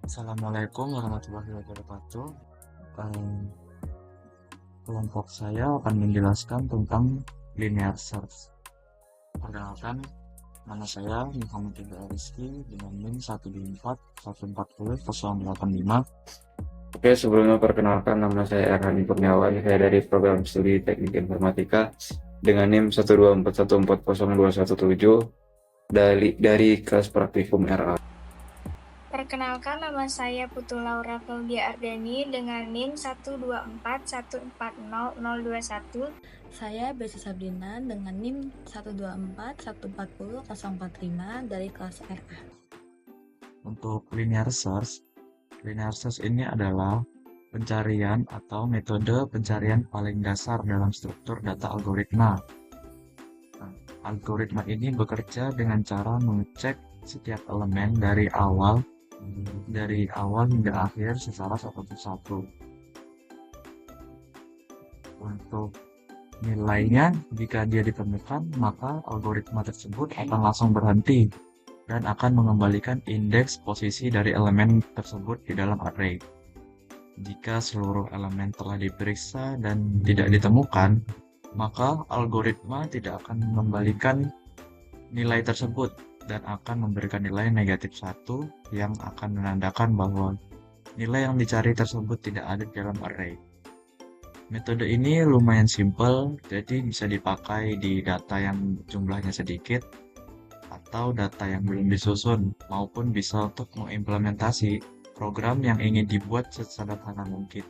Assalamualaikum warahmatullahi wabarakatuh. Eh, Kelompok saya akan menjelaskan tentang linear search. Perkenalkan, nama saya Muhammad Ibrahim Rizky dengan NIM 124 140 085. Oke, sebelumnya perkenalkan nama saya Erhani Kurniawan, saya dari program studi Teknik Informatika dengan NIM 124140217 dari kelas praktikum RA. Perkenalkan, nama saya Putu Laura Claudia Ardani dengan NIM 124140021. Saya Besi Sabrina dengan NIM 124140045 dari kelas RA. Untuk linear search ini adalah pencarian atau metode pencarian paling dasar dalam struktur data algoritma. Nah, algoritma ini bekerja dengan cara mengecek setiap elemen dari awal hingga akhir secara satu persatu. Untuk nilainya, jika dia ditemukan, maka algoritma tersebut akan langsung berhenti dan akan mengembalikan indeks posisi dari elemen tersebut di dalam array. Jika seluruh elemen telah diperiksa dan tidak ditemukan, maka algoritma tidak akan mengembalikan nilai tersebut dan akan memberikan nilai negatif 1 yang akan menandakan bahwa nilai yang dicari tersebut tidak ada di dalam array. Metode ini lumayan simpel, jadi bisa dipakai di data yang jumlahnya sedikit atau data yang belum disusun, maupun bisa untuk mengimplementasi program yang ingin dibuat sesederhana mungkin.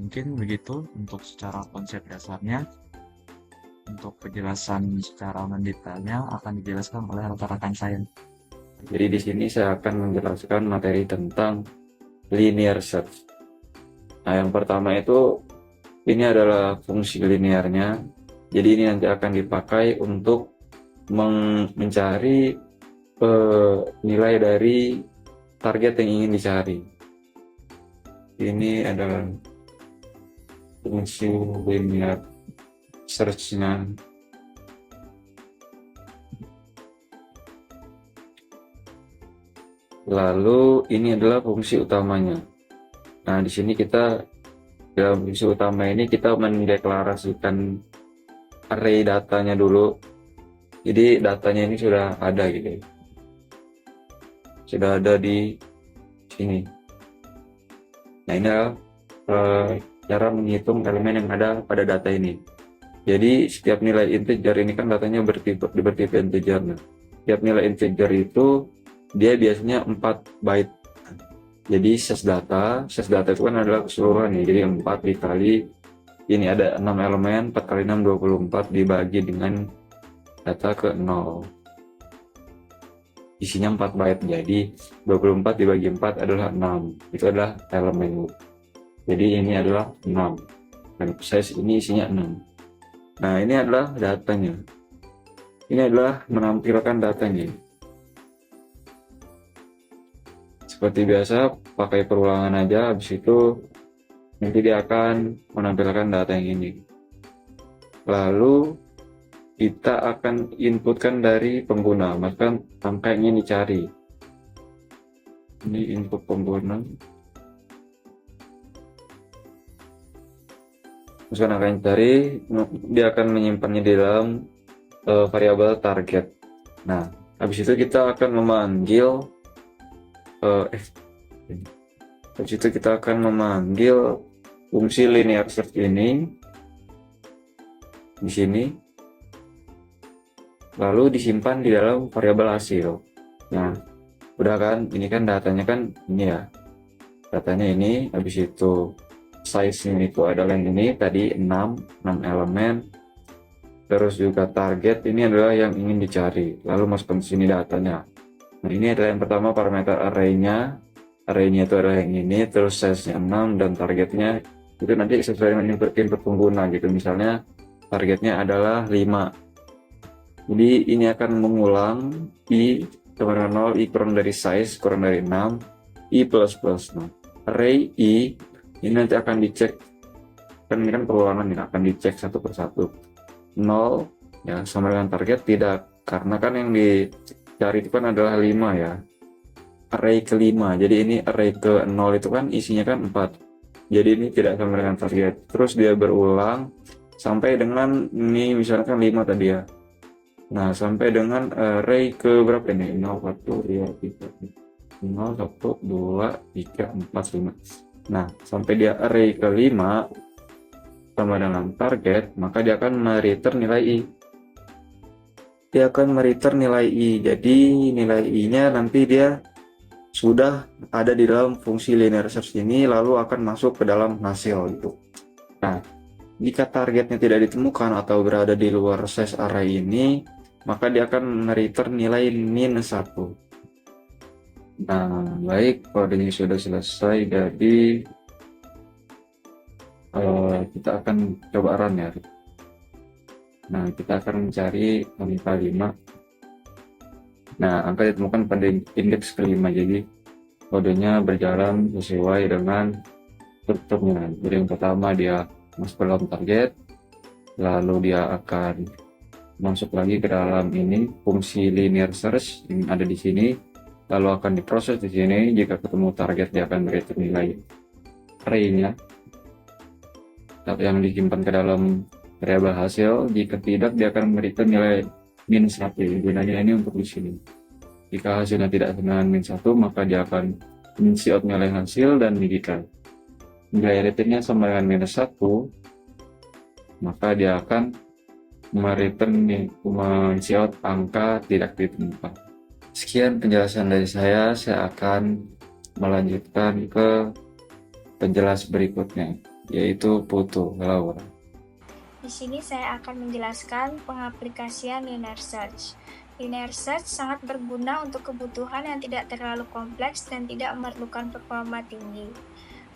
Mungkin begitu untuk secara konsep dasarnya. Untuk penjelasan secara mendetailnya akan dijelaskan oleh rekan-rekan saya. Jadi di sini saya akan menjelaskan materi tentang linear search. Nah, yang pertama itu ini adalah fungsi linearnya. Jadi ini nanti akan dipakai untuk mencari nilai dari target yang ingin dicari. Ini adalah fungsi linear search-nya. Lalu ini adalah fungsi utamanya. Nah, di sini dalam fungsi utama ini kita mendeklarasikan array datanya dulu. Jadi datanya ini sudah ada gitu. Sudah ada di sini. Nah, ini adalah cara menghitung elemen yang ada pada data ini. Jadi setiap nilai integer ini kan datanya bertipe integer. Nah, setiap nilai integer itu dia biasanya 4 byte. Jadi ses data itu kan adalah keseluruhan ya. Jadi 4 dikali ini ada 6 elemen, 4 kali 6 24 dibagi dengan data ke 0. Isinya 4 byte. Jadi 24 dibagi 4 adalah 6. Itu adalah elemen. Jadi ini adalah 6. Dan size ini isinya 6. Nah, ini adalah datanya. Ini adalah menampilkan datanya. Seperti biasa, pakai perulangan aja, habis itu nanti dia akan menampilkan data yang ini. Lalu kita akan inputkan dari pengguna, maka angka yang ingin dicari. Ini input pengguna. Terus angka yang dicari, dia akan menyimpannya di dalam variabel target. Nah, habis itu kita akan memanggil fungsi linear search ini di sini, lalu disimpan di dalam variabel hasil. Nah, udah kan, ini kan datanya kan ini ya, datanya ini. Habis itu size ini itu adalah yang ini tadi 6 elemen. Terus juga target ini adalah yang ingin dicari, lalu masukkan ke sini datanya. Nah, ini adalah yang pertama parameter array-nya itu adalah yang ini, terus size-nya 6 dan targetnya itu nanti sesuai dengan input pengguna gitu. Misalnya targetnya adalah 5. Jadi ini akan mengulang i sama dengan 0, i kurang dari size kurang dari 6, i plus plus. Nah, array i ini nanti akan dicek, kan ini kan perulangan ini akan dicek satu persatu. 0 ya sama dengan target tidak, karena kan yang dicari itu kan adalah 5 ya. array kelima. Jadi ini array ke 0 itu kan isinya kan 4. Jadi ini tidak sama dengan target. Terus dia berulang sampai dengan ini misalkan 5 tadi ya. Nah, sampai dengan array ke berapa ini? 0, 1, 2, 3, 0, 1, 2, 3, 4, 5. Nah, sampai dia array ke 5 sama dengan target, maka dia akan mereturn nilai i. Dia akan mereturn nilai i. Jadi nilai i-nya nanti dia sudah ada di dalam fungsi linear search ini, lalu akan masuk ke dalam hasil itu. Nah, jika targetnya tidak ditemukan atau berada di luar size array ini, maka dia akan mereturn nilai -1. Nah, baik, kodenya sudah selesai, jadi kita akan coba run ya. Nah, kita akan mencari angka 5. Nah, angka ditemukan pada indeks kelima, jadi kodenya berjalan sesuai dengan strukturnya. Jadi yang pertama dia masuk ke dalam target, lalu dia akan masuk lagi ke dalam ini fungsi linear search yang ada di sini, lalu akan diproses di sini. Jika ketemu target dia akan return nilai array-nya yang disimpan ke dalam variabel hasil. Jika tidak, dia akan return nilai -1. Gunanya ini untuk di sini. Jika hasilnya tidak dengan -1, maka dia akan men-cout nilai hasil, dan jika nilai returnnya sama dengan -1, maka dia akan men-cout angka tidak ditemukan. Sekian penjelasan dari saya akan melanjutkan ke penjelas berikutnya, yaitu Putu Laura. Di sini saya akan menjelaskan pengaplikasian linear search. Linear search sangat berguna untuk kebutuhan yang tidak terlalu kompleks dan tidak memerlukan performa tinggi.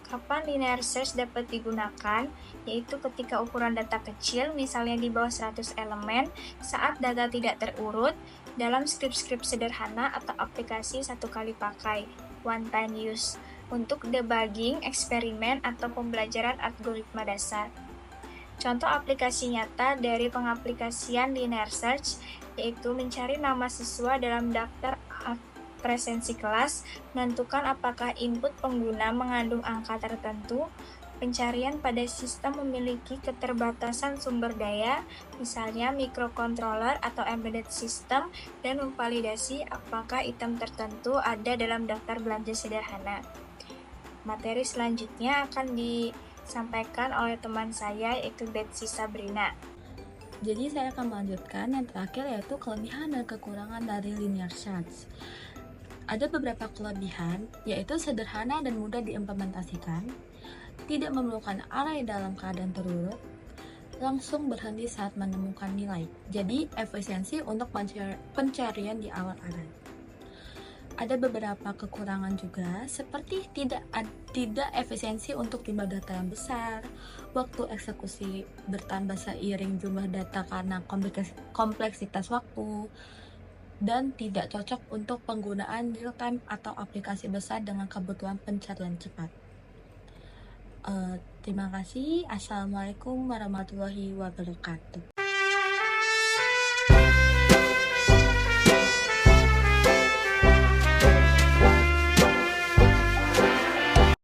Kapan linear search dapat digunakan? Yaitu ketika ukuran data kecil, misalnya di bawah 100 elemen, saat data tidak terurut, dalam script-script sederhana atau aplikasi satu kali pakai, one time use, untuk debugging, eksperimen, atau pembelajaran algoritma dasar. Contoh aplikasi nyata dari pengaplikasian linear search yaitu mencari nama siswa dalam daftar presensi kelas, menentukan apakah input pengguna mengandung angka tertentu, pencarian pada sistem memiliki keterbatasan sumber daya, misalnya microcontroller atau embedded system, dan memvalidasi apakah item tertentu ada dalam daftar belanja sederhana. Materi selanjutnya akan disampaikan oleh teman saya yaitu Betsy Sabrina. Jadi saya akan melanjutkan yang terakhir, yaitu kelebihan dan kekurangan dari linear search. Ada beberapa kelebihan, yaitu sederhana dan mudah diimplementasikan, tidak memerlukan array dalam keadaan terurut, langsung berhenti saat menemukan nilai, jadi efisiensi untuk pencarian di awal array. Ada beberapa kekurangan juga, seperti tidak efisiensi untuk jumlah data yang besar, waktu eksekusi bertambah seiring jumlah data karena kompleksitas waktu, dan tidak cocok untuk penggunaan real-time atau aplikasi besar dengan kebutuhan pencarian cepat. Terima kasih. Assalamualaikum warahmatullahi wabarakatuh.